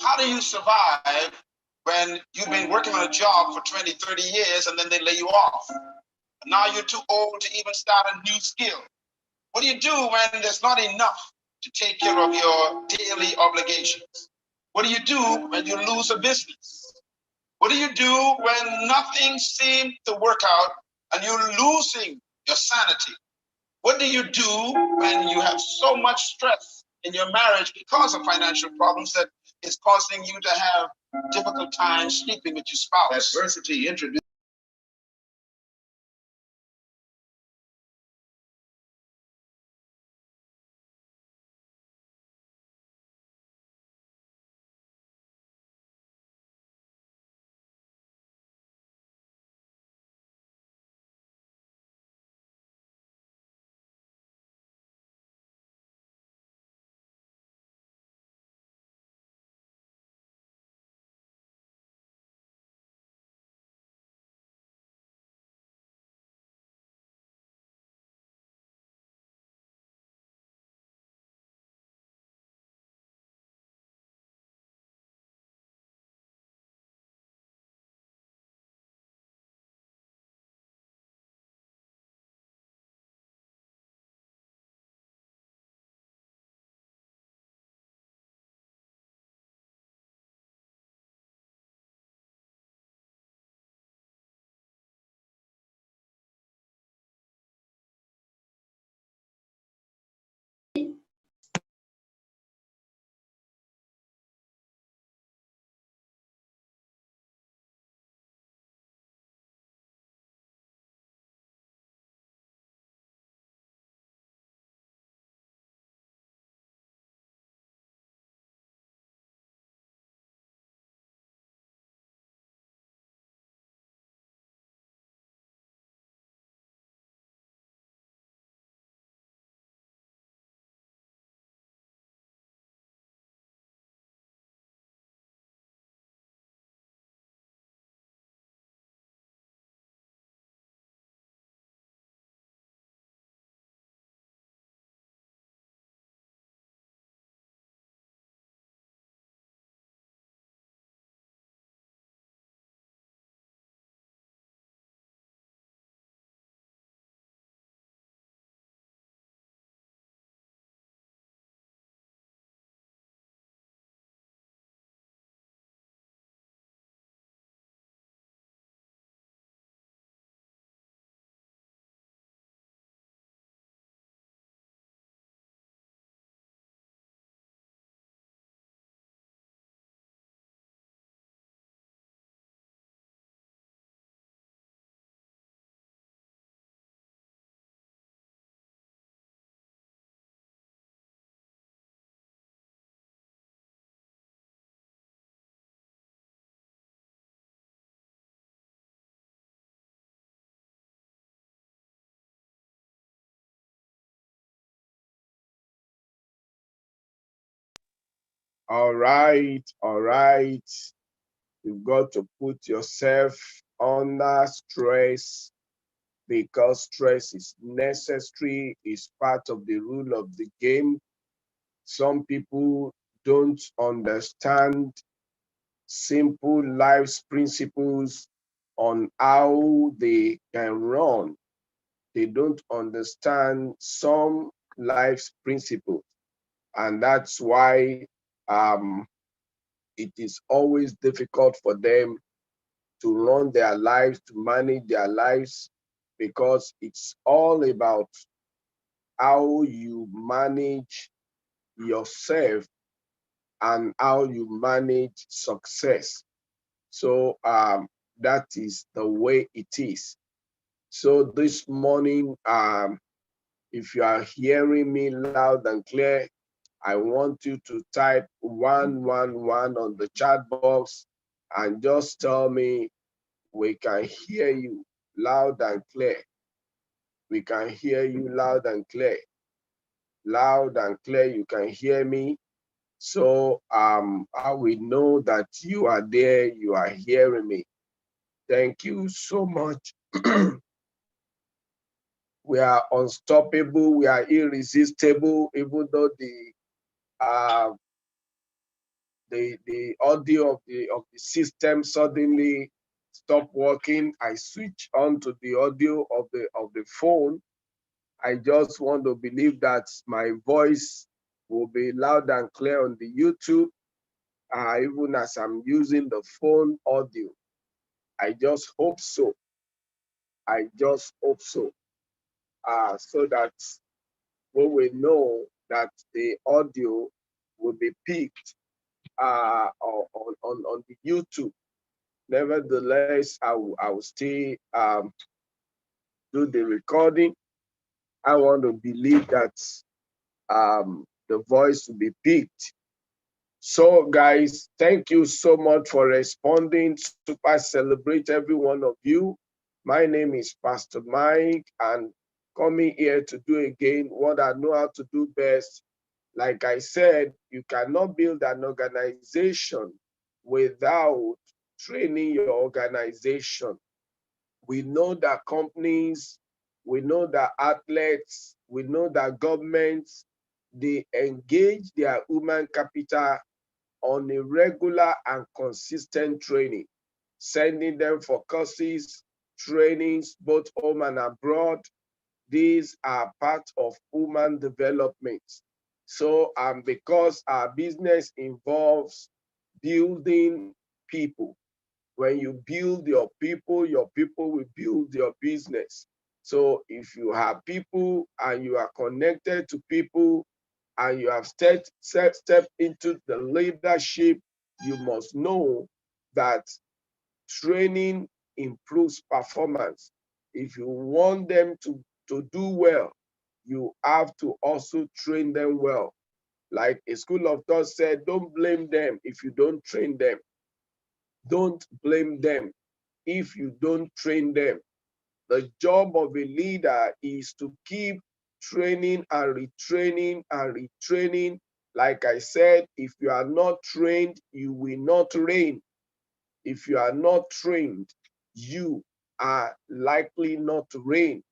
How do you survive when you've been working on a job for 20, 30 years and then they lay you off? Now you're too old to even start a new skill. What do you do when there's not enough to take care of your daily obligations? What do you do when you lose a business? What do you do when nothing seems to work out and you're losing your sanity? What do you do when you have so much stress in your marriage because of financial problems that is causing you to have difficult times sleeping with your spouse? Adversity introduces. All right, all right. You've got to put yourself under stress because stress is necessary, is part of the rule of the game. Some people don't understand simple life's principles on how they can run. They don't understand some life's principles. And that's why it is always difficult for them to run their lives, to manage their lives, because it's all about how you manage yourself and how you manage success. So that is the way it is. So this morning, if you are hearing me loud and clear, I want you to type 111 on the chat box and just tell me we can hear you loud and clear. We can hear you loud and clear. Loud and clear, you can hear me. So I will know that you are there, you are hearing me. Thank you so much. We are unstoppable, we are irresistible, even though uh, the audio of the system suddenly stopped working. I switch on to the audio of the phone. I just want to believe that my voice will be loud and clear on the YouTube, even as I'm using the phone audio. I just hope so. I just hope so. So that we will know that the audio will be picked on the YouTube. Nevertheless, I will still do the recording. I want to believe that the voice will be picked. So, guys, thank you so much for responding. Super celebrate every one of you. My name is Pastor Mike, and coming here to do again what I know how to do best. Like I said, you cannot build an organization without training your organization. We know that companies, we know that athletes, we know that governments, they engage their human capital on a regular and consistent training, sending them for courses, trainings, both home and abroad. These are part of human development. So, because our business involves building people, when you build your people will build your business. So if you have people and you are connected to people and you have stepped into the leadership, you must know that training improves performance. If you want them to do well, you have to also train them well. Like a school of thought said, don't blame them if you don't train them. Don't blame them if you don't train them. The job of a leader is to keep training and retraining and retraining. Like I said, if you are not trained, you will not reign. If you are not trained, you are likely not to reign.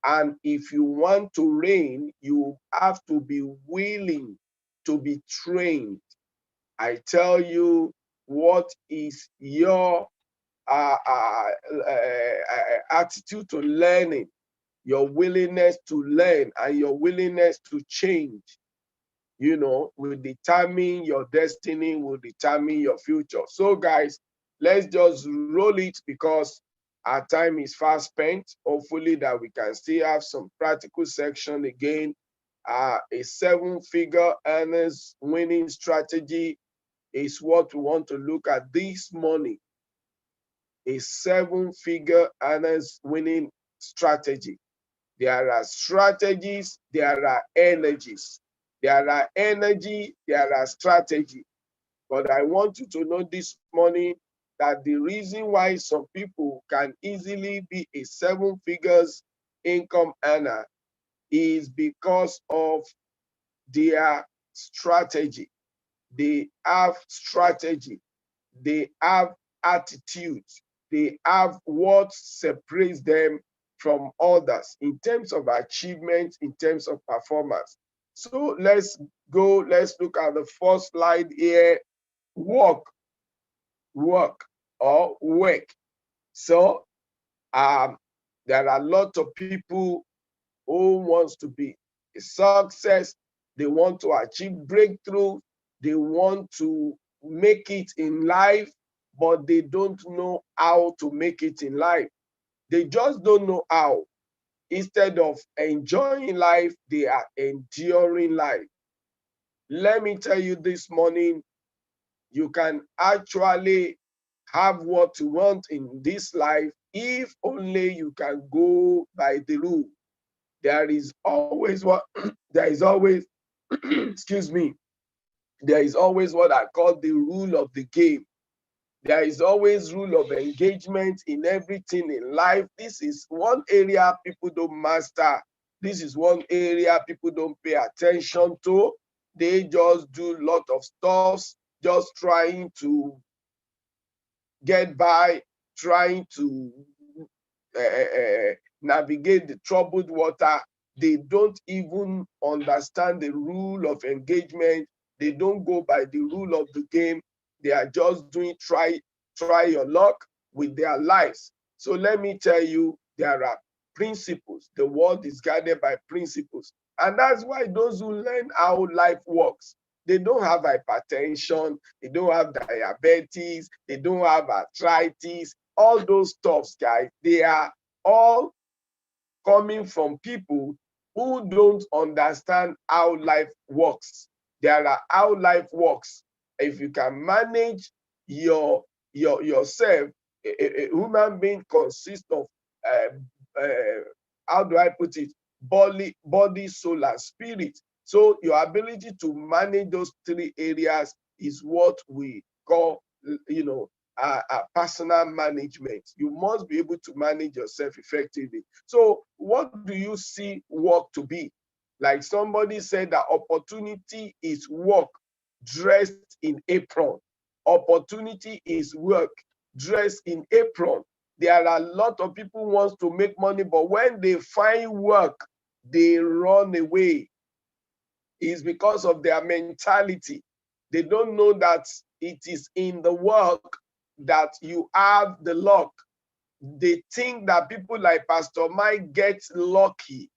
And if you want to reign, you have to be willing to be trained. I tell you, what is your attitude to learning, your willingness to learn, and your willingness to change, will determine your destiny, will determine your future. So, guys, let's just roll it because our time is fast spent. Hopefully, that we can still have some practical section again. A 7-figure earners winning strategy is what we want to look at this morning. A 7-figure earners winning strategy. There are strategies, there are energies. There are energy, there are strategy. But I want you to know this morning that the reason why some people can easily be a 7-figures income earner is because of their strategy. They have strategy. They have attitude. They have what separates them from others in terms of achievement, in terms of performance. So let's go, let's look at the first slide here. Work or work. So there are a lot of people who wants to be a success. They want to achieve breakthrough. They want to make it in life, but they don't know how to make it in life. They just don't know how. Instead of enjoying life, they are enduring life. Let me tell you this morning, you can actually have what you want in this life if only you can go by the rule. There is always excuse me, there is always what I call the rule of the game. There is always rule of engagement in everything in life. This is one area people don't master. This is one area people don't pay attention to. They just do a lot of stuff, just trying to get by, trying to navigate the troubled water. They don't even understand the rule of engagement. They don't go by the rule of the game. They are just doing try your luck with their lives. So let me tell you, there are principles. The world is guided by principles. And that's why those who learn how life works, they don't have hypertension, they don't have diabetes, they don't have arthritis, all those stuffs, guys. They are all coming from people who don't understand how life works. There are how life works. If you can manage yourself, a human being consists of uh, how do I put it? Body, soul, and spirit. So your ability to manage those three areas is what we call, personal management. You must be able to manage yourself effectively. So what do you see work to be? Like somebody said that opportunity is work dressed in apron. Opportunity is work dressed in apron. There are a lot of people who want to make money, but when they find work, they run away. It's because of their mentality. They don't know that it is in the work that you have the luck. They think that people like Pastor Mike get lucky.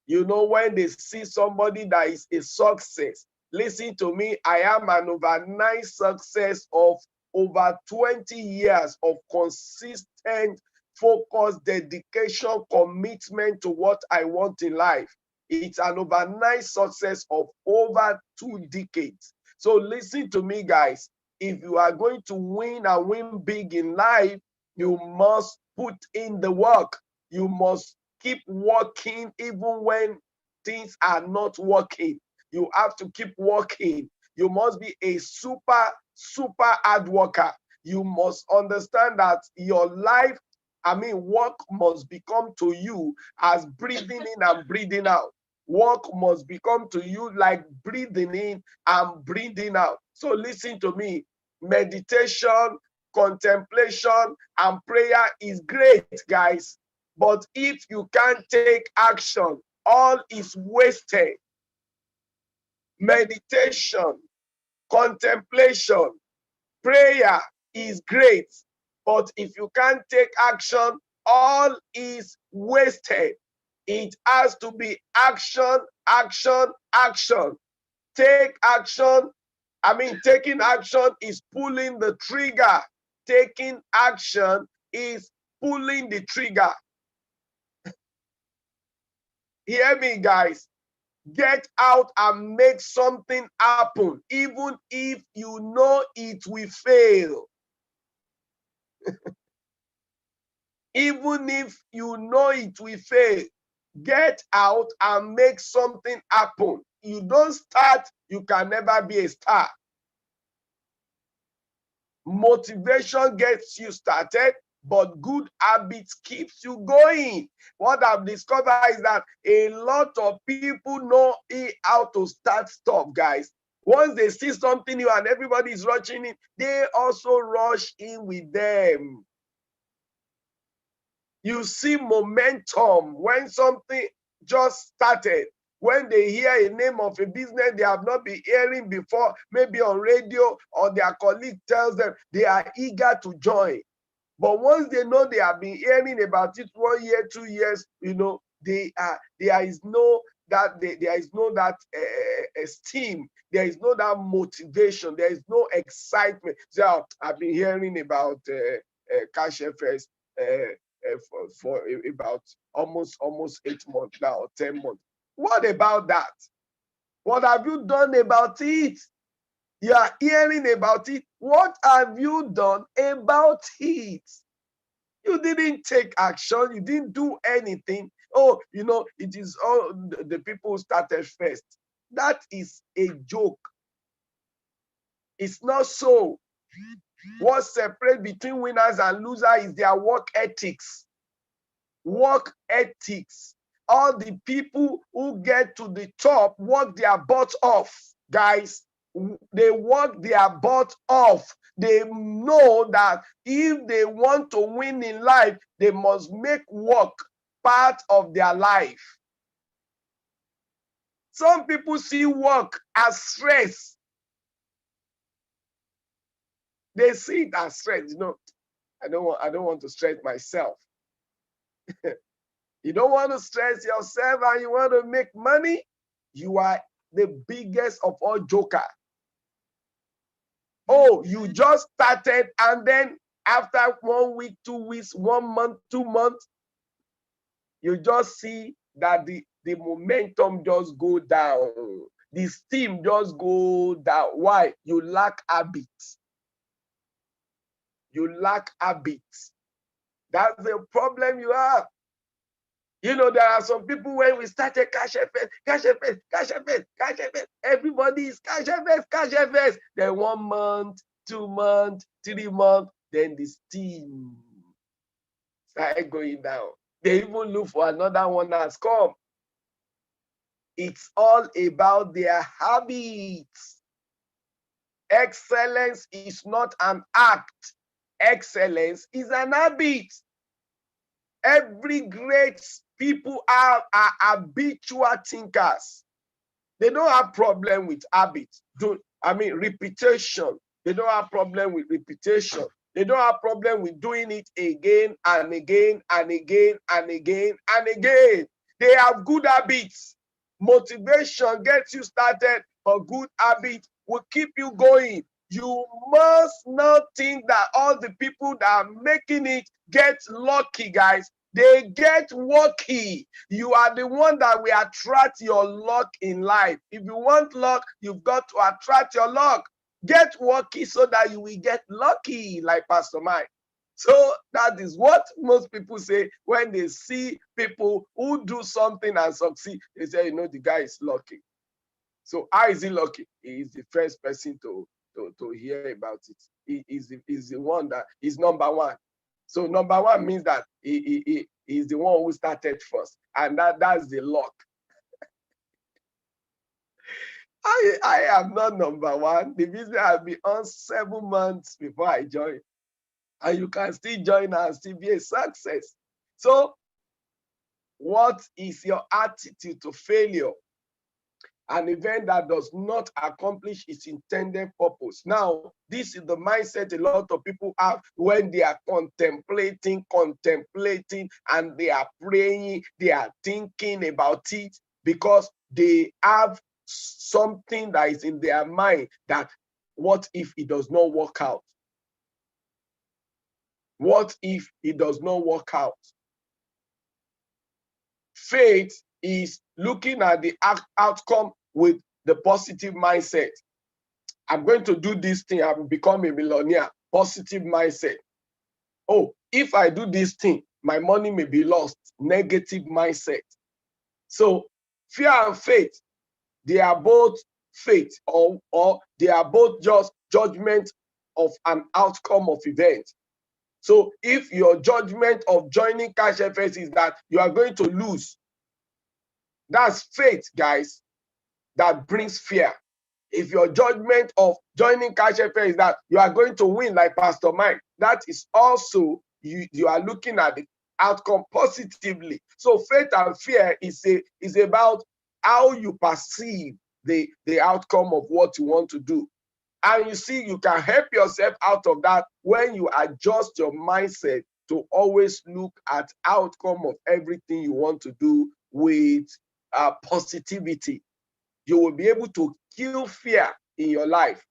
You know, when they see somebody that is a success, listen to me, I am an overnight success of over 20 years of consistent focus, dedication, commitment to what I want in life. It's an overnight success of over 2 decades. So listen to me, guys. If you are going to win and win big in life, you must put in the work. You must keep working even when things are not working. You have to keep working. You must be a super hard worker. You must understand that your life, work must become to you as breathing in and breathing out. Work must become to you like breathing in and breathing out. So listen to me. Meditation, contemplation, and prayer is great, guys. But if you can't take action, all is wasted. Meditation, contemplation, prayer is great. But if you can't take action, all is wasted. It has to be action, action, action. Take action. Taking action is pulling the trigger. Taking action is pulling the trigger. Hear me, guys. Get out and make something happen, even if you know it will fail. Even if you know it will fail, get out and make something happen. You don't start, you can never be a star. Motivation gets you started, but good habits keeps you going. What I've discovered is that a lot of people know how to start stuff, guys. Once they see something new and everybody is rushing in, they also rush in with them. You see momentum when something just started. When they hear a name of a business they have not been hearing before, maybe on radio, or their colleague tells them, they are eager to join. But once they know they have been hearing about it 1 year, 2 years, there is no that esteem, there is no that motivation, there is no excitement. So I've been hearing about Cash FS for about almost 8 months now, or 10 months. What about that? What have you done about it? You are hearing about it. What have you done about it? You didn't take action. You didn't do anything. Oh, it is all the people who started first. That is a joke. It's not so. What separates between winners and losers is their work ethics. Work ethics. All the people who get to the top work their butts off. Guys, they work their butt off. They know that if they want to win in life, they must make work part of their life. Some people see work as stress. They see it as stress. I don't want to stress myself. You don't want to stress yourself and you want to make money, you are the biggest of all jokers. Oh, you just started, and then after 1 week, 2 weeks, 1 month, 2 months, you just see that the momentum just go down. The steam just go down. Why? You lack habits. You lack habits. That's the problem you have. There are some people when we started Cash FS, everybody is Cash FS. Then 1 month, 2 months, 3 months, then the steam started going down. They even look for another one that's come. It's all about their habits. Excellence is not an act. Excellence is an habit. Every great people are habitual thinkers. They don't have problem with habits. Repetition. They don't have problem with repetition. They don't have problem with doing it again and again and again and again and again. They have good habits. Motivation gets you started, but good habits will keep you going. You must not think that all the people that are making it get lucky, guys. They get lucky. You are the one that will attract your luck in life. If you want luck, you've got to attract your luck. Get lucky so that you will get lucky, like Pastor Mike. So that is what most people say when they see people who do something and succeed. They say, the guy is lucky. So how is he lucky? He is the first person to hear about it. He is the one that is number one. So number one means that he is the one who started first, and that's the luck. I am not number one. The business has been on 7 months before I joined, and you can still join and still be a success. So, what is your attitude to failure? An event that does not accomplish its intended purpose. Now, this is the mindset a lot of people have when they are contemplating, and they are praying, they are thinking about it, because they have something that is in their mind that, what if it does not work out? What if it does not work out? Faith is looking at the outcome with the positive mindset. I'm going to do this thing, I will become a millionaire. Positive mindset. Oh, if I do this thing, my money may be lost. Negative mindset. So fear and faith, they are both faith, or they are both just judgment of an outcome of event. So if your judgment of joining Cash FS is that you are going to lose, that's faith, guys, that brings fear. If your judgment of joining Cash FS is that you are going to win, like Pastor Mike, that is also, you are looking at the outcome positively. So faith and fear is about how you perceive the outcome of what you want to do. And you see, you can help yourself out of that when you adjust your mindset to always look at outcome of everything you want to do with positivity. You will be able to kill fear in your life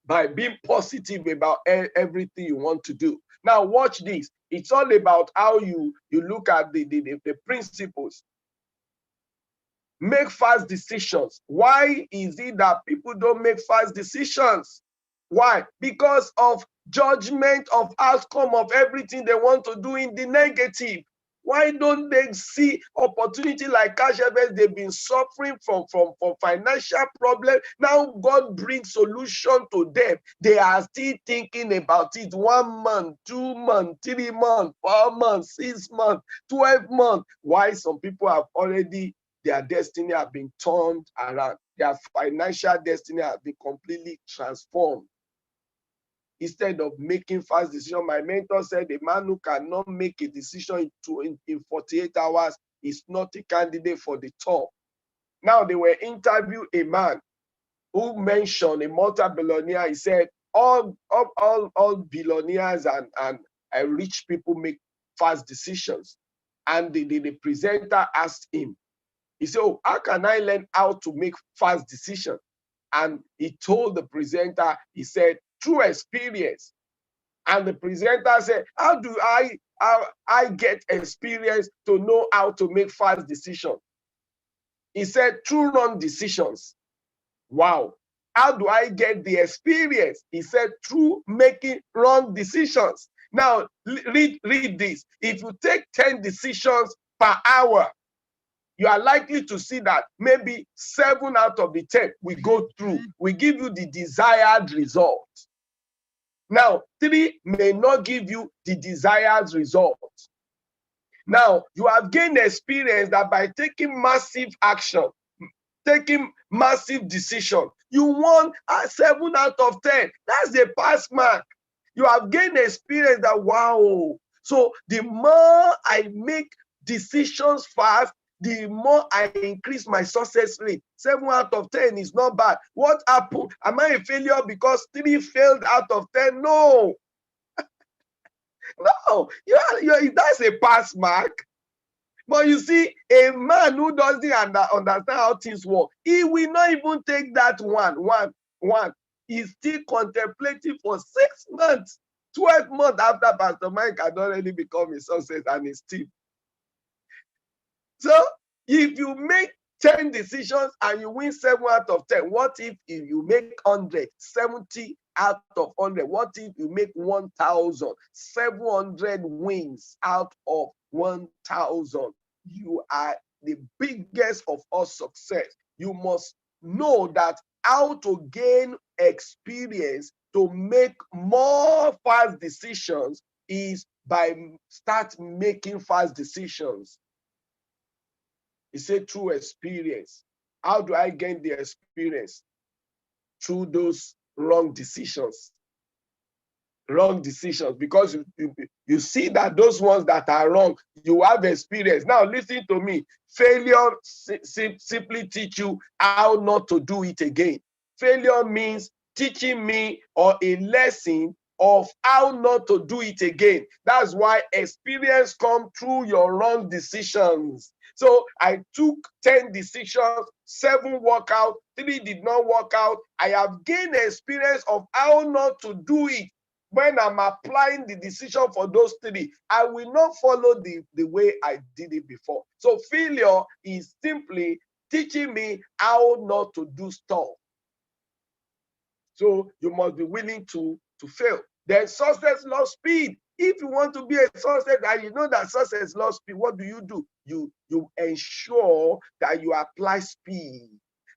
by being positive about everything you want to do. Now watch this. It's all about how you look at the principles. Make fast decisions. Why is it that people don't make fast decisions? Why? Because of judgment of outcome of everything they want to do in the negative. Why don't they see opportunity like Cash FS? They've been suffering from financial problems. Now God brings solution to them. They are still thinking about it. 1 month, 2 months, 3 months, 4 months, 6 months, 12 months. Why some people have already their destiny have been turned around. Their financial destiny has been completely transformed. Instead of making fast decision, my mentor said a man who cannot make a decision in 48 hours is not a candidate for the top. Now they were interviewing a man who mentioned a multi-billionaire. He said all billionaires and rich people make fast decisions. And the presenter asked him, he said, oh, how can I learn how to make fast decisions? And he told the presenter, he said, through experience. And the presenter said, how do I get experience to know how to make fast decisions? He said, through wrong decisions. Wow. How do I get the experience? He said, through making wrong decisions. Now, read this. If you take 10 decisions per hour, you are likely to see that maybe 7 out of the 10 we go through. We give you the desired result. Now, 3 may not give you the desired result. Now, you have gained experience that by taking massive action, taking massive decision, you won 7 out of 10. That's the pass mark. You have gained experience that, wow. So the more I make decisions fast, the more I increase my success rate. 7 out of 10 is not bad. What happened? Am I a failure because 3 failed out of 10? No. No, that's a pass mark. But you see, a man who doesn't understand how things work, he will not even take that one. He's still contemplating for 6 months, 12 months after Pastor Mike had already become a success and his team. So if you make 10 decisions and you win 7 out of 10, what if you make 100, 70 out of 100? What if you make 1,000, 700 wins out of 1,000? You are the biggest of all success. You must know that how to gain experience to make more fast decisions is by start making fast decisions. He said through experience. How do I gain the experience? Through those wrong decisions. Wrong decisions, because you see that those ones that are wrong, you have experience. Now listen to me. Failure simply teach you how not to do it again. Failure means teaching me or a lesson of how not to do it again. That's why experience comes through your wrong decisions. So I took 10 decisions, 7 worked out, 3 did not work out. I have gained experience of how not to do it. When I'm applying the decision for those 3, I will not follow the way I did it before. So failure is simply teaching me how not to do stuff. So you must be willing to fail. Then success loves speed. If you want to be a success and you know that success loves speed, what do? You ensure that you apply speed.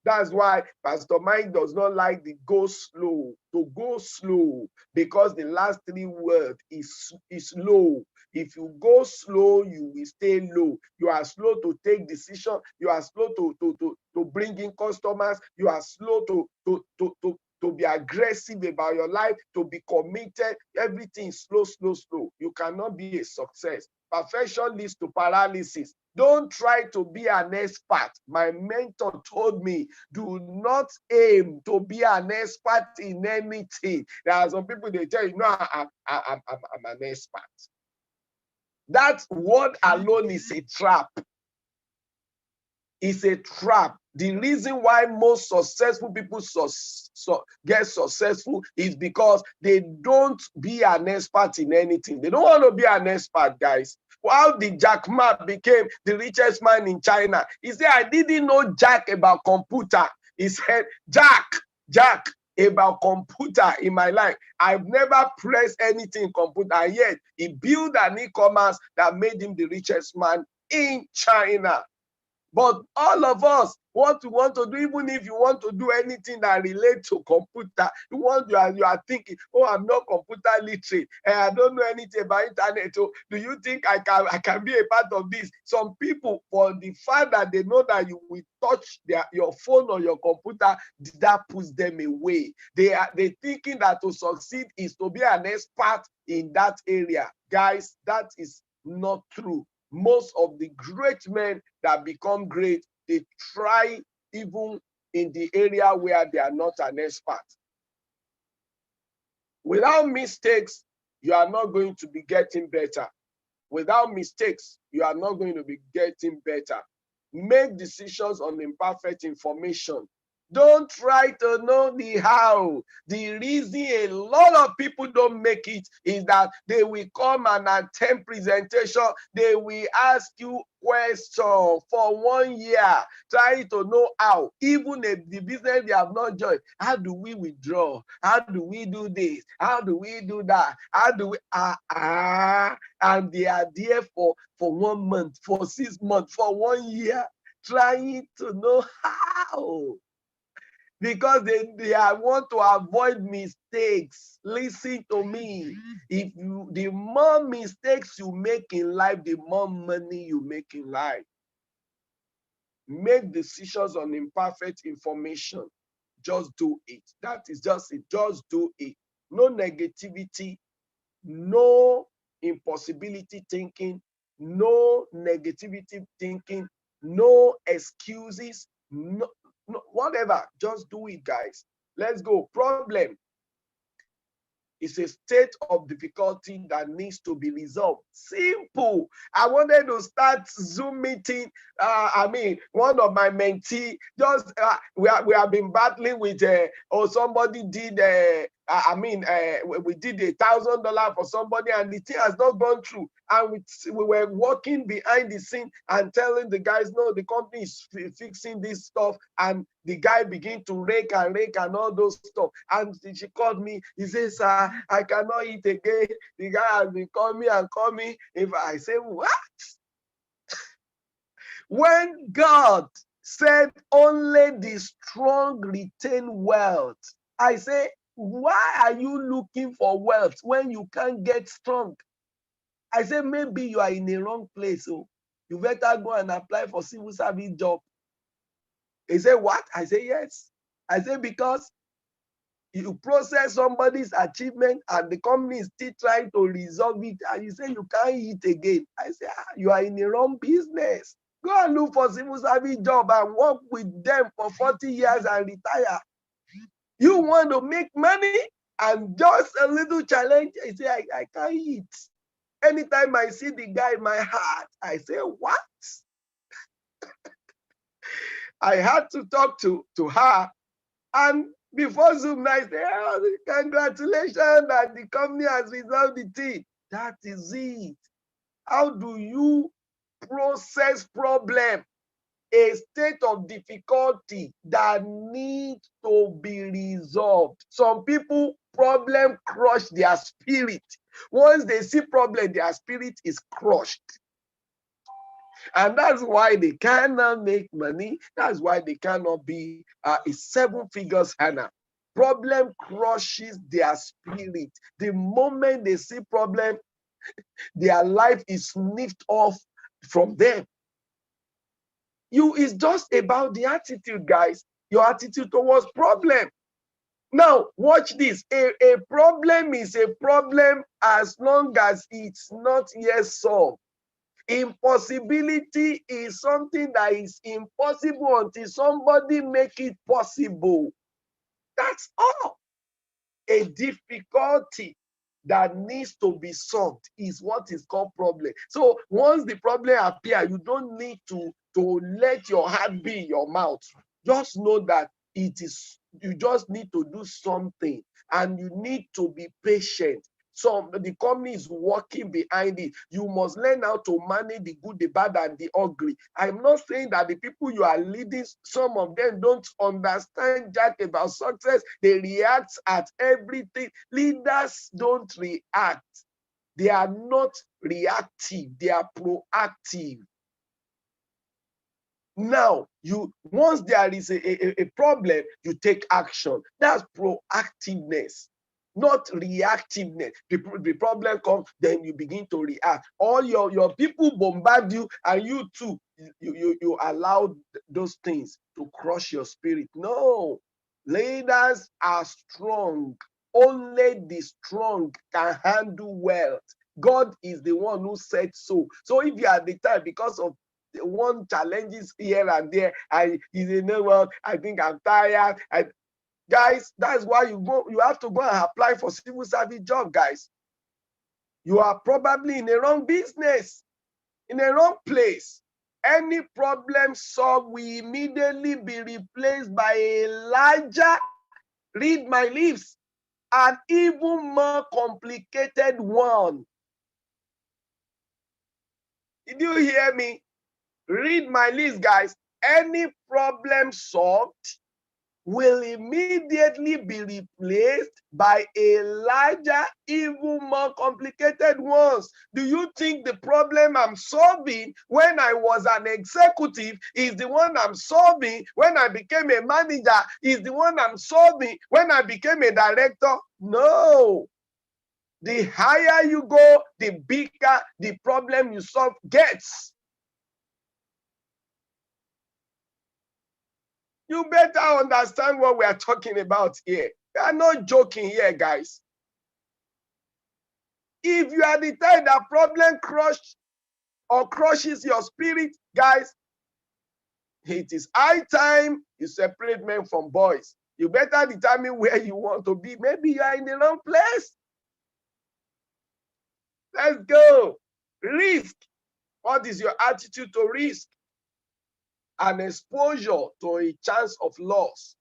That's why Pastor Mike does not like the go slow, to go slow, because the last 3 words is low. If you go slow, you will stay low. You are slow to take decision. You are slow to bring in customers. You are slow to be aggressive about your life, to be committed. Everything is slow. You cannot be a success. Perfection leads to paralysis. Don't try to be an expert. My mentor told me, do not aim to be an expert in anything. There are some people, they tell you, no, I'm an expert. That word alone is a trap. It's a trap. The reason why most successful people get successful is because they don't be an expert in anything. They don't want to be an expert, guys. How did Jack Ma became the richest man in China? He said, I didn't know Jack about computer. He said, Jack about computer in my life. I've never pressed anything in computer, and yet he built an e-commerce that made him the richest man in China. But all of us, what we want to do, even if you want to do anything that relates to computer, you are thinking, oh, I'm not computer literate, and I don't know anything about internet. So do you think I can be a part of this? Some people, for the fact that they know that you will touch your phone or your computer, that puts them away. They thinking that to succeed is to be an expert in that area. Guys, that is not true. Most of the great men that become great, they try even in the area where they are not an expert. Without mistakes, you are not going to be getting better. Without mistakes, you are not going to be getting better. Make decisions on imperfect information. Don't try to know the how. The reason a lot of people don't make it is that they will come and attend presentation. They will ask you questions for 1 year, trying to know how. Even if the business they have not joined, how do we withdraw? How do we do this? How do we do that? How do we and they are there for 1 month, for 6 months, for 1 year, trying to know how. Because they want to avoid mistakes. Listen to me. The more mistakes you make in life, the more money you make in life. Make decisions on imperfect information. Just do it. That is just it. Just do it. No negativity, no impossibility thinking, no negativity thinking, no excuses, no, whatever. Just do it, guys. Let's go. Problem is a state of difficulty that needs to be resolved. Simple. I wanted to start Zoom meeting. One of my mentee just we have been battling with somebody did we did $1,000 for somebody and the thing has not gone through, and we were working behind the scene and telling the guys, no, the company is fixing this stuff, and the guy began to rake and all those stuff. And she called me. He says, I cannot eat again. The guy has been calling me. If I say, what? When God said only the strong retain wealth, I say, why are you looking for wealth when you can't get strong? I say, maybe you are in the wrong place. So you better go and apply for civil service job. He said, what? I say, yes. I say, because you process somebody's achievement and the company is still trying to resolve it, and you say you can't eat again. I say, you are in the wrong business. Go and look for civil service job and work with them for 40 years and retire. You want to make money and just a little challenge. I say, I can't eat. Anytime I see the guy in my heart, I say, what? I had to talk to her, and before Zoom night, say, oh, congratulations that the company has resolved the thing. That is it. How do you process problem? A state of difficulty that needs to be resolved. Some people, problem crush their spirit. Once they see problem, their spirit is crushed. And that's why they cannot make money. That's why they cannot be a 7 figures earner. Problem crushes their spirit. The moment they see problem, their life is sniffed off from them. It's just about the attitude, guys. Your attitude towards problem. Now, watch this. A problem is a problem as long as it's not yet solved. Impossibility is something that is impossible until somebody make it possible. That's all. A difficulty that needs to be solved is what is called problem. So once the problem appears, you don't need to let your heart be in your mouth. Just know that you just need to do something, and you need to be patient. So the company is working behind it. You must learn how to manage the good, the bad, and the ugly. I'm not saying that the people you are leading, some of them don't understand jack about success. They react at everything. Leaders don't react. They are not reactive. They are proactive. Now, once there is a problem, you take action. That's proactiveness, not reactiveness. The problem comes, then you begin to react. All your people bombard you, and you too, you allow those things to crush your spirit. No, leaders are strong. Only the strong can handle wealth. God is the one who said so. So if you are the type, because of one challenges here and there, and you say, no, well, I think I'm tired. Guys, that's why you have to go and apply for civil service job, guys. You are probably in the wrong business, in the wrong place. Any problem solved will immediately be replaced by a larger, read my lips, an even more complicated one. Did you hear me? Read my list, guys. Any problem solved will immediately be replaced by a larger, even more complicated ones. Do you think the problem I'm solving when I was an executive is the one I'm solving when I became a manager, is the one I'm solving when I became a director? No. The higher you go, the bigger the problem you solve gets. You better understand what we are talking about here. We are not joking here, guys. If you are the type that problem crushes your spirit, guys, it is high time you separate men from boys. You better determine where you want to be. Maybe you are in the wrong place. Let's go. Risk. What is your attitude to risk? An exposure to a chance of loss.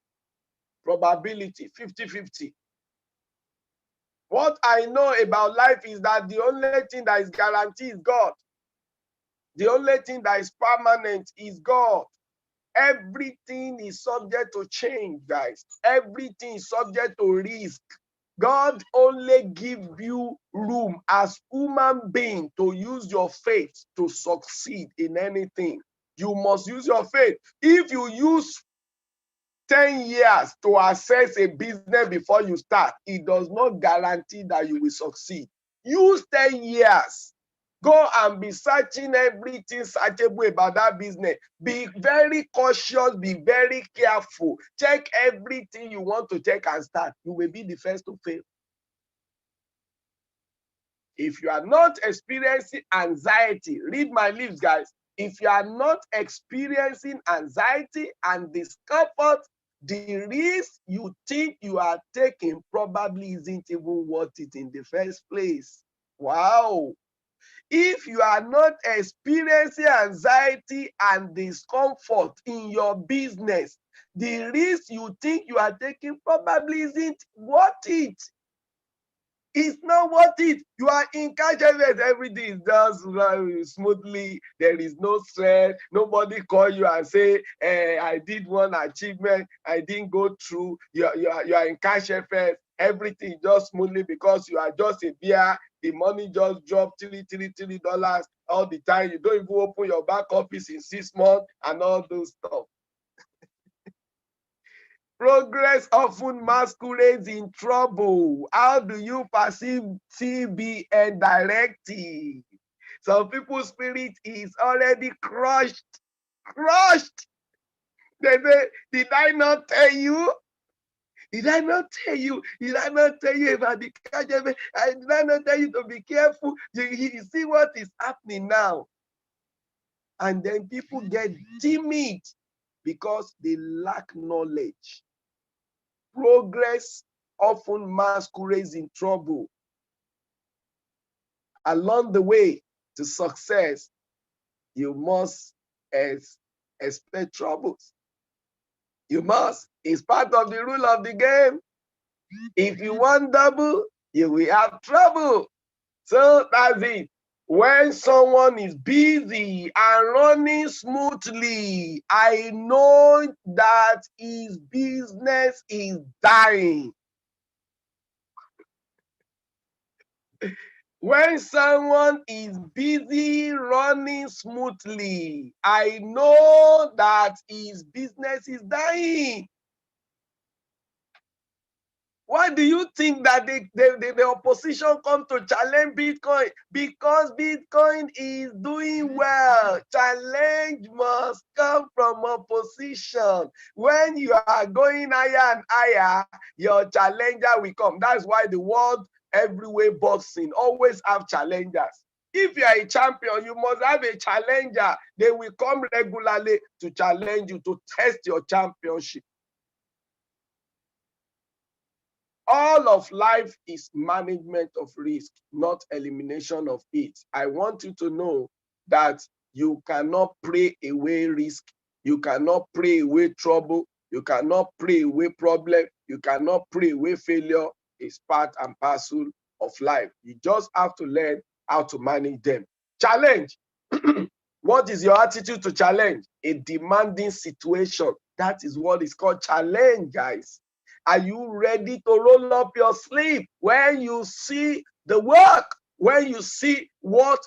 Probability 50-50. What I know about life is that the only thing that is guaranteed is God. The only thing that is permanent is God. Everything is subject to change, guys. Everything is subject to risk. God only gives you room as human being to use your faith to succeed in anything. You must use your faith. If you use 10 years to assess a business before you start, it does not guarantee that you will succeed. Use 10 years. Go and be searching everything searchable about that business. Be very cautious, be very careful. Check everything you want to check and start. You will be the first to fail. If you are not experiencing anxiety, read my lips, guys. If you are not experiencing anxiety and discomfort, the risk you think you are taking probably isn't even worth it in the first place. Wow. If you are not experiencing anxiety and discomfort in your business, the risk you think you are taking probably isn't worth it. It's not worth it. You are in cash everything is just smoothly. There is no stress. Nobody call you and say, I did one achievement. I didn't go through. You are in cash FS. Everything just smoothly because you are just a beer. The money just dropped $3 all the time. You don't even open your back office in 6 months and all those stuff. Progress often masquerades in trouble. How do you perceive TBN directive? Some people's spirit is already crushed. Crushed. They say, did I not tell you? Did I not tell you? Did I not tell you about the cash? Did I not tell you to be careful? You see what is happening now. And then people get timid because they lack knowledge. Progress often masquerades in trouble. Along the way to success, you must expect troubles. You must. It's part of the rule of the game. If you want double, you will have trouble. So that's it. When someone is busy and running smoothly, I know that his business is dying. When someone is busy running smoothly, I know that his business is dying. Why do you think that the opposition come to challenge Bitcoin? Because Bitcoin is doing well. Challenge must come from opposition. When you are going higher and higher, your challenger will come. That's why the world everywhere boxing always have challengers. If you are a champion, you must have a challenger. They will come regularly to challenge you, to test your championship. All of life is management of risk, not elimination of it. I want you to know that you cannot pray away risk. You cannot pray away trouble. You cannot pray away problem. You cannot pray away failure. It's part and parcel of life. You just have to learn how to manage them. Challenge. What is your attitude to challenge? A demanding situation. That is what is called challenge, guys. Are you ready to roll up your sleeve when you see the work, when you see what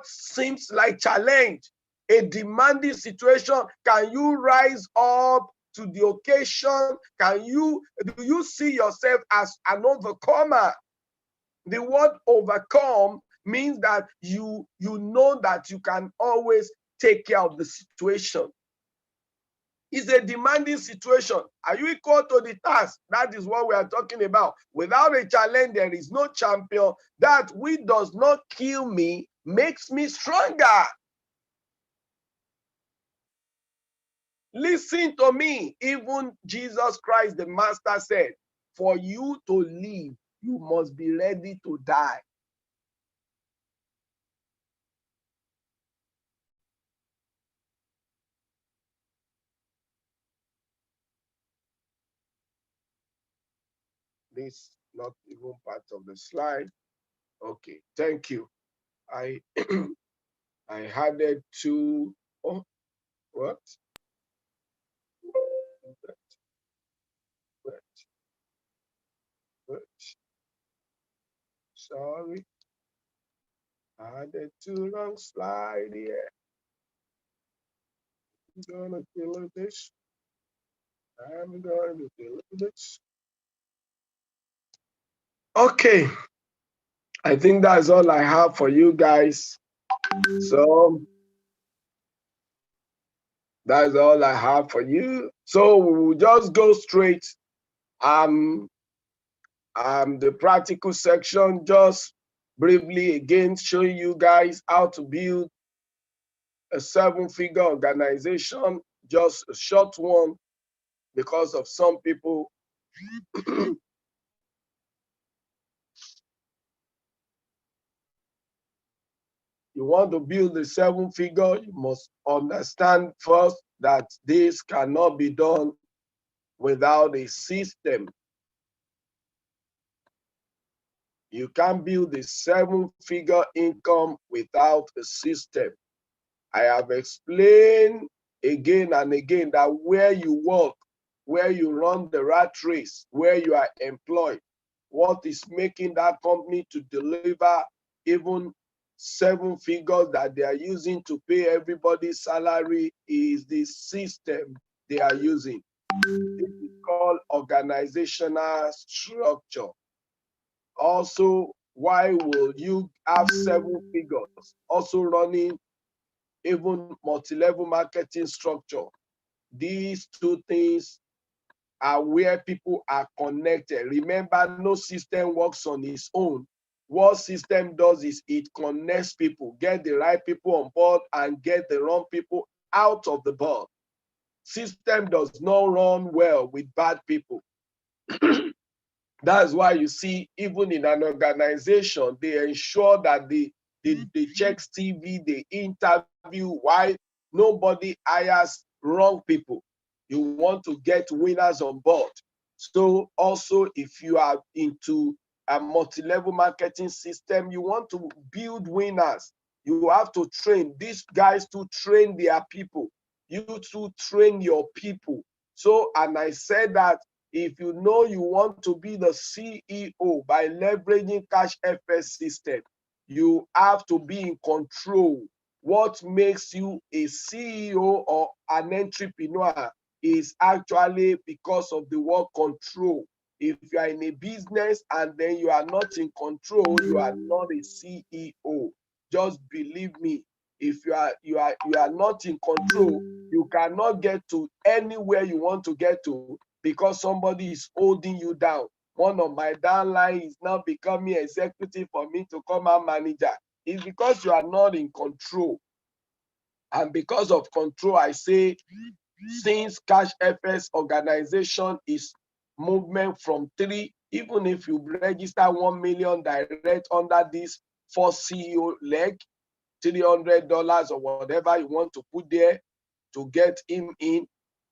seems like challenge, a demanding situation? Can you rise up to the occasion? Do you see yourself as an overcomer? The word overcome means that you know that you can always take care of the situation. It's a demanding situation. Are you equal to the task? That is what we are talking about. Without a challenge, there is no champion. That which does not kill me makes me stronger. Listen to me. Even Jesus Christ, the Master, said, for you to live, you must be ready to die. This not even part of the slide. Okay, thank you. I I added two. Oh, what? Sorry, I added too long slide here. I'm gonna delete this. I'm going to delete this. Okay, I think that's all I have for you guys. So that's all I have for you. So we will just go straight. The practical section, just briefly again showing you guys how to build a 7-figure organization, just a short one, because of some people. You want to build a 7-figure, you must understand first that this cannot be done without a system. You can't build a 7-figure income without a system. I have explained again and again that where you work, where you run the rat race, where you are employed, what is making that company to deliver even 7 figures that they are using to pay everybody's salary is the system they are using. This is called organizational structure. Also, why will you have 7 figures also running even multi-level marketing structure? These two things are where people are connected. Remember, no system works on its own. What system does is it connects people, get the right people on board and get the wrong people out of the board. System does not run well with bad people. That's why you see, even in an organization, they ensure that they check TV, they interview. Why? Nobody hires wrong people. You want to get winners on board. So also, if you are into a multi-level marketing system, you want to build winners. You have to train these guys to train their people. You to train your people. So, and I said that if you know you want to be the CEO by leveraging Cash FS system, you have to be in control. What makes you a CEO or an entrepreneur is actually because of the word control. If you are in a business and then you are not in control, you are not a CEO. Just believe me. If you are not in control, you cannot get to anywhere you want to get to because somebody is holding you down. One of my downline is now becoming executive for me to come out manager. It's because you are not in control. And because of control, I say, since Cash FS organization is movement from 3, even if you register 1 million direct under this 4 CEO leg, $300 or whatever you want to put there to get him in,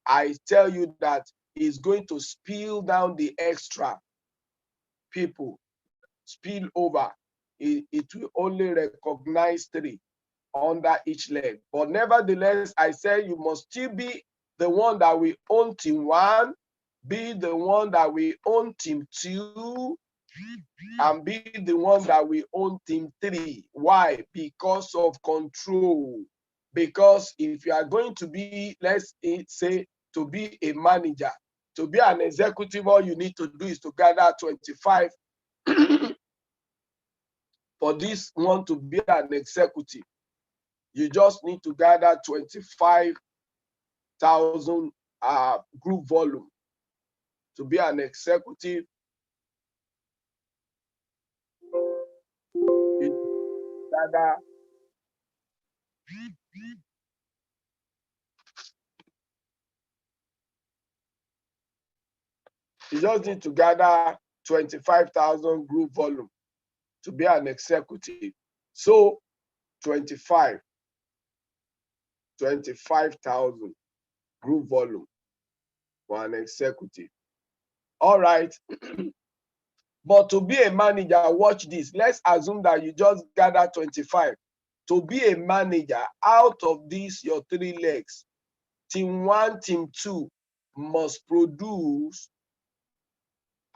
I tell you that he's going to spill down the extra people, spill over. It will only recognize 3 under each leg. But nevertheless, I say you must still be the one that we own team 1, be the one that we own team 2, and be the one that we own team 3. Why? Because of control. Because if you are going to be, let's say, to be a manager, to be an executive, all you need to do is to gather 25 for this one to be an executive. You just need to gather 25,000 group volume to be an executive. You gather you just need to gather 25,000 group volume to be an executive. So 25,000 group volume for an executive. All right. But to be a manager, watch this. Let's assume that you just gather 25. To be a manager, out of these, your 3 legs, team 1, team 2 must produce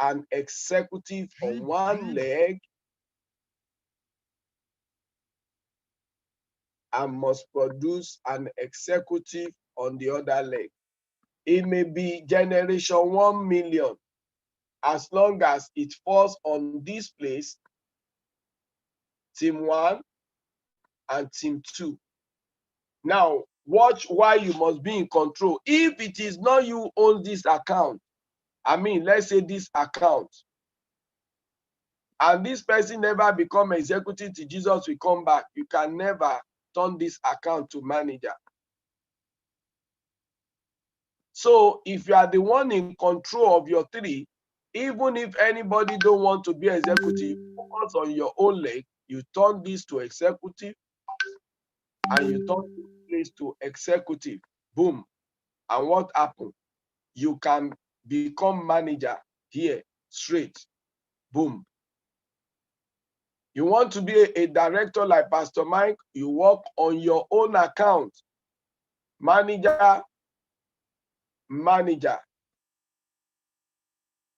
an executive on 1 leg and must produce an executive on the other leg. It may be generation 1 million. As long as it falls on this place, team 1 and team 2. Now, watch why you must be in control. If it is not you own this account, I mean, let's say this account, and this person never become executive till Jesus will come back, you can never turn this account to manager. So if you are the one in control of your 3, even if anybody don't want to be executive, focus on your own leg, you turn this to executive, and you turn this place to executive. Boom. And what happened? You can become manager here, straight. Boom. You want to be a director like Pastor Mike, you work on your own account. Manager.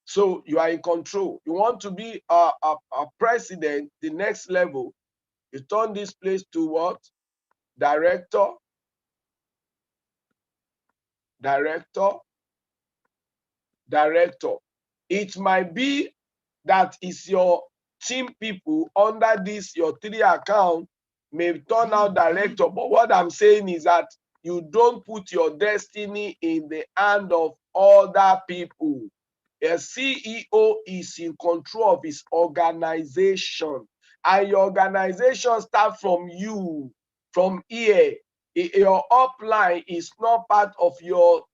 So you are in control. You want to be a president, the next level, you turn this place to what? Director. It might be that is your team people under this, your 3 account may turn out director. But what I'm saying is that you don't put your destiny in the hand of other people. A CEO is in control of his organization, and your organization starts from you, from here. Your upline is not part of your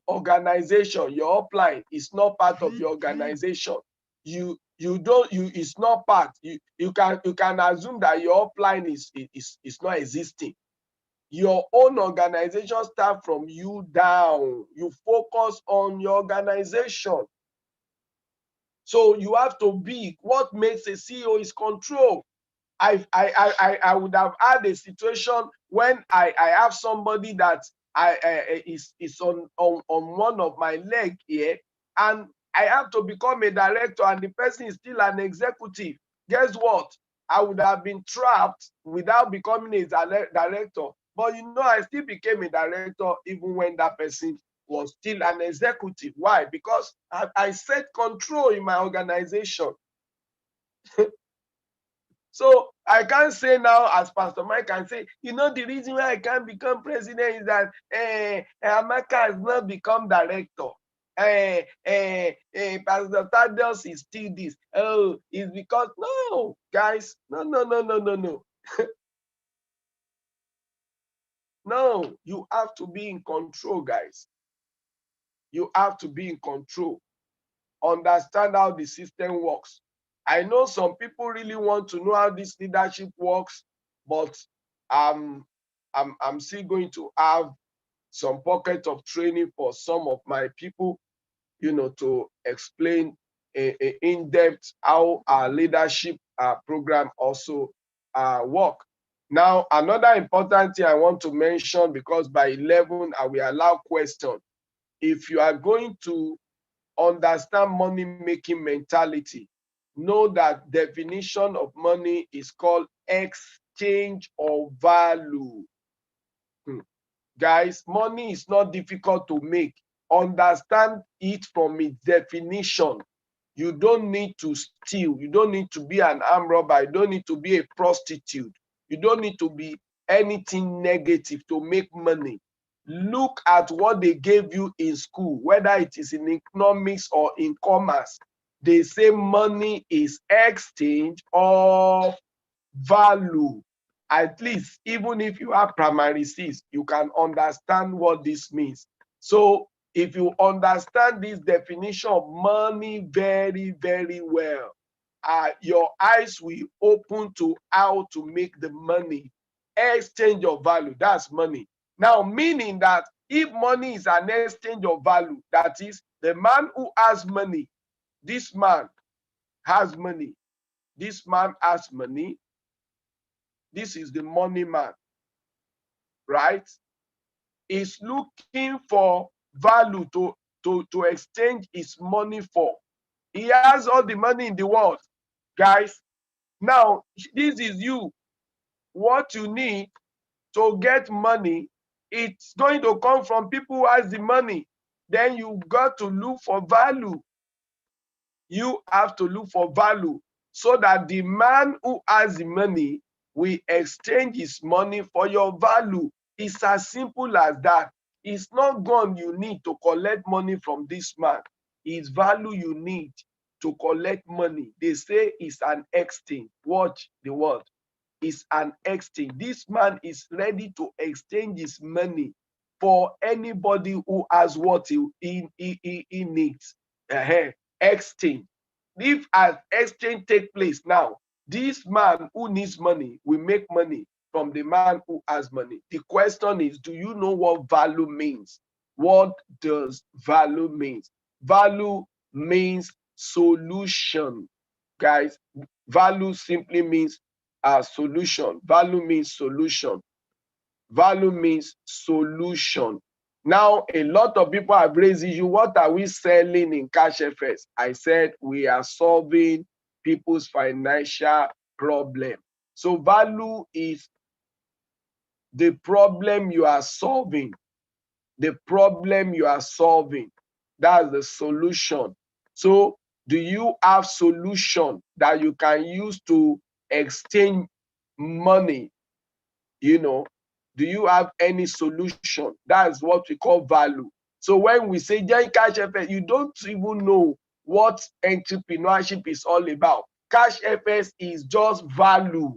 organization. Your upline is not part of your organization. It's not part. You can assume that your upline is not existing. Your own organization starts from you down. You focus on your organization. So you have to be, what makes a CEO is control. I would have had a situation when I have somebody that is on one of my leg here, and I have to become a director and the person is still an executive, guess what? I would have been trapped without becoming a director. But you know, I still became a director even when that person was still an executive. Why? Because I set control in my organization. So I can't say now, as Pastor Mike can say, you know, the reason why I can't become president is that Amaka has not become director. Pastor Thaddeus is still this. Oh, it's because, no, guys, no. No, you have to be in control, guys. You have to be in control. Understand how the system works. I know some people really want to know how this leadership works, but I'm still going to have some pocket of training for some of my people, you know, to explain in depth how our leadership program also work. Now, another important thing I want to mention, because by 11 I will allow question. If you are going to understand money making mentality, know that definition of money is called exchange of value. Guys, money is not difficult to make. Understand it from its definition. You don't need to steal. You don't need to be an armed robber. You don't need to be a prostitute. You don't need to be anything negative to make money. Look at what they gave you in school, whether it is in economics or in commerce. They say money is exchange of value. At least, even if you have primary six, you can understand what this means. So if you understand this definition of money very, very well, your eyes will open to how to make the money. Exchange of value, that's money. Now, meaning that if money is an exchange of value, that is, the man who has money, this man has money, this man has money, this is the money man, right? Is looking for value to exchange his money for. He has all the money in the world, guys. Now, this is you. What you need to get money, it's going to come from people who has the money. Then you got to look for value. You have to look for value so that the man who has the money will exchange his money for your value. It's as simple as that. It's not gun you need to collect money from this man. It's value you need to collect money. They say it's an exchange. Watch the word. It's an exchange. This man is ready to exchange his money for anybody who has what he needs. Exchange. If an exchange take place now, this man who needs money will make money from the man who has money. The question is, do you know what value means? What does value means? Value means solution, guys. Value simply means solution. Value means solution. Value means solution. Now, a lot of people have raised issue. What are we selling in CashFS? I said we are solving people's financial problem. So value is the problem you are solving. The problem you are solving. That's the solution. So do you have solution that you can use to exchange money? You know, do you have any solution? That's what we call value. So when we say join CashFS, you don't even know what entrepreneurship is all about. CashFS is just value.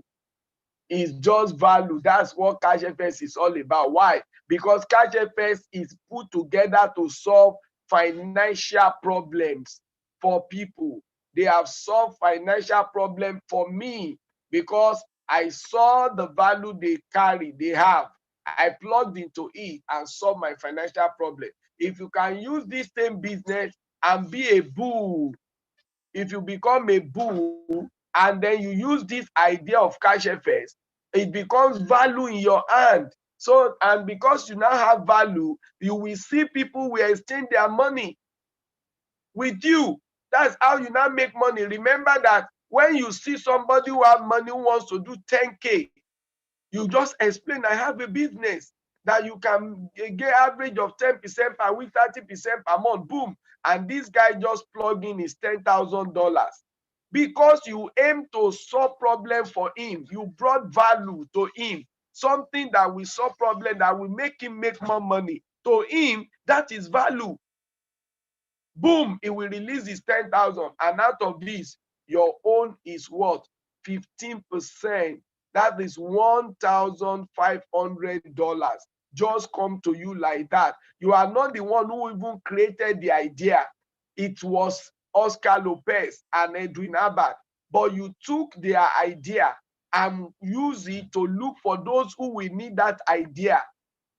It's just value. That's what CashFS is all about. Why? Because CashFS is put together to solve financial problems for people. They have solved financial problem for me because I saw the value they carry, they have. I plugged into it and solved my financial problem. If you can use this same business and be a bull, if you become a bull and then you use this idea of CashFS, it becomes value in your hand. So, and because you now have value, you will see people will exchange their money. with you. That's how you now make money. Remember that when you see somebody who have money who wants to do 10K, you just explain, I have a business that you can get average of 10% per week, 30% per month, boom. And this guy just plug in his $10,000. Because you aim to solve problem for him, you brought value to him, something that will solve problem that will make him make more money. To him, that is value. Boom, he will release his 10,000, and out of this, your own is what? 15%. That is $1,500. Just come to you like that. You are not the one who even created the idea. It was Oscar Lopez and Edwin Abad. But you took their idea and use it to look for those who will need that idea.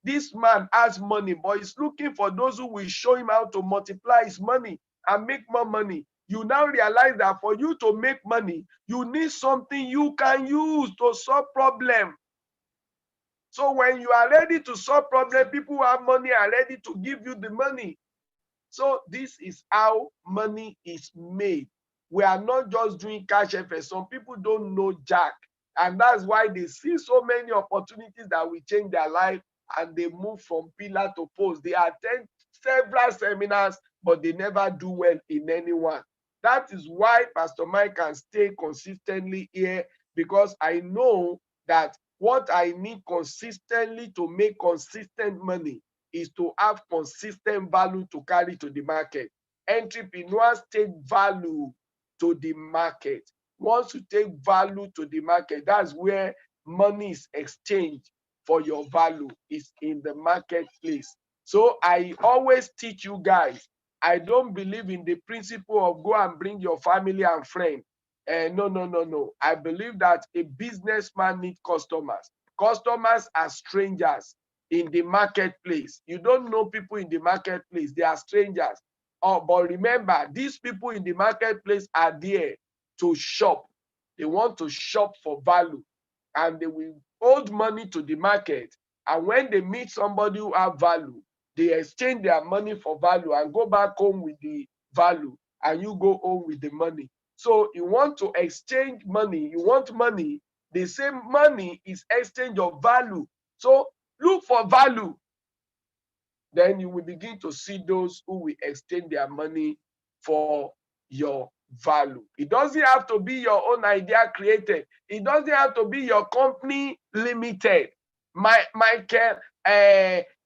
This man has money, but he's looking for those who will show him how to multiply his money and make more money. You now realize that for you to make money, you need something you can use to solve problem. So when you are ready to solve problem, people who have money are ready to give you the money. So this is how money is made. We are not just doing cash FS. Some people don't know jack. And that's why they see so many opportunities that will change their life, and they move from pillar to post. They attend several seminars, but they never do well in any one. That is why Pastor Mike can stay consistently here, because I know that what I need consistently to make consistent money is to have consistent value to carry to the market. Entrepreneurs take value to the market. Once you take value to the market, that's where money is exchanged for your value, is in the marketplace. So I always teach you guys, I don't believe in the principle of go and bring your family and friend. No. I believe that a businessman needs customers. Customers are strangers in the marketplace. You don't know people in the marketplace, they are strangers. Oh, but remember, these people in the marketplace are there to shop. They want to shop for value, and they will hold money to the market. And when they meet somebody who have value, they exchange their money for value and go back home with the value, and you go home with the money. So you want to exchange money, you want money, the same money is exchange of value. So look for value. Then you will begin to see those who will exchange their money for your value. It doesn't have to be your own idea created. It doesn't have to be your company limited. Michael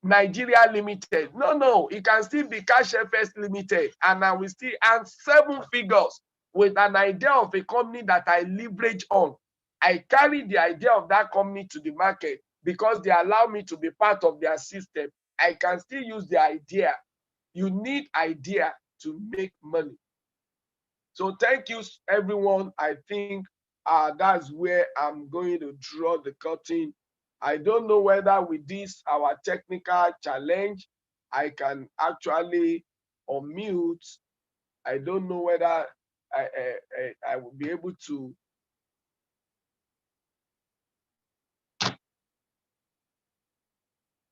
Nigeria Limited. No. It can still be Cash FS Limited. And I will still earn 7 figures with an idea of a company that I leverage on. I carry the idea of that company to the market because they allow me to be part of their system. I can still use the idea. You need idea to make money. So thank you, everyone. I think that's where I'm going to draw the curtain. I don't know whether with this, our technical challenge, I can actually unmute. I don't know whether I will be able to.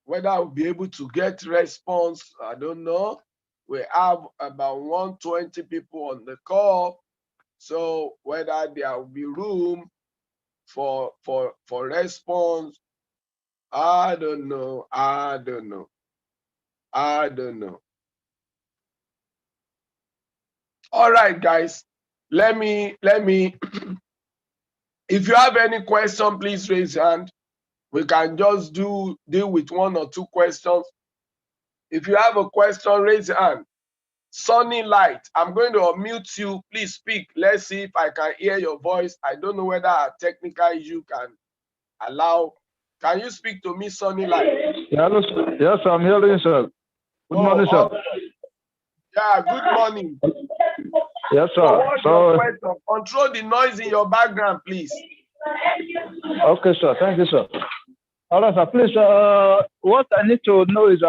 Whether I will be able to get response, I don't know. We have about 120 people on the call. So whether there will be room for response, I don't know. All right, guys. Let me if you have any question, please raise your hand. We can just deal with 1 or 2 questions. If you have a question, raise your hand. Sunny Light, I'm going to unmute you. Please speak. Let's see if I can hear your voice. I don't know whether a technical issue can allow. Can you speak to me, Sunny Light? Hello, sir. Yes, I'm hearing, sir. Good morning, sir. Yeah, good morning. Yes, sir. So control the noise in your background, please. Okay, sir. Thank you, sir. All right, sir. Please, what I need to know is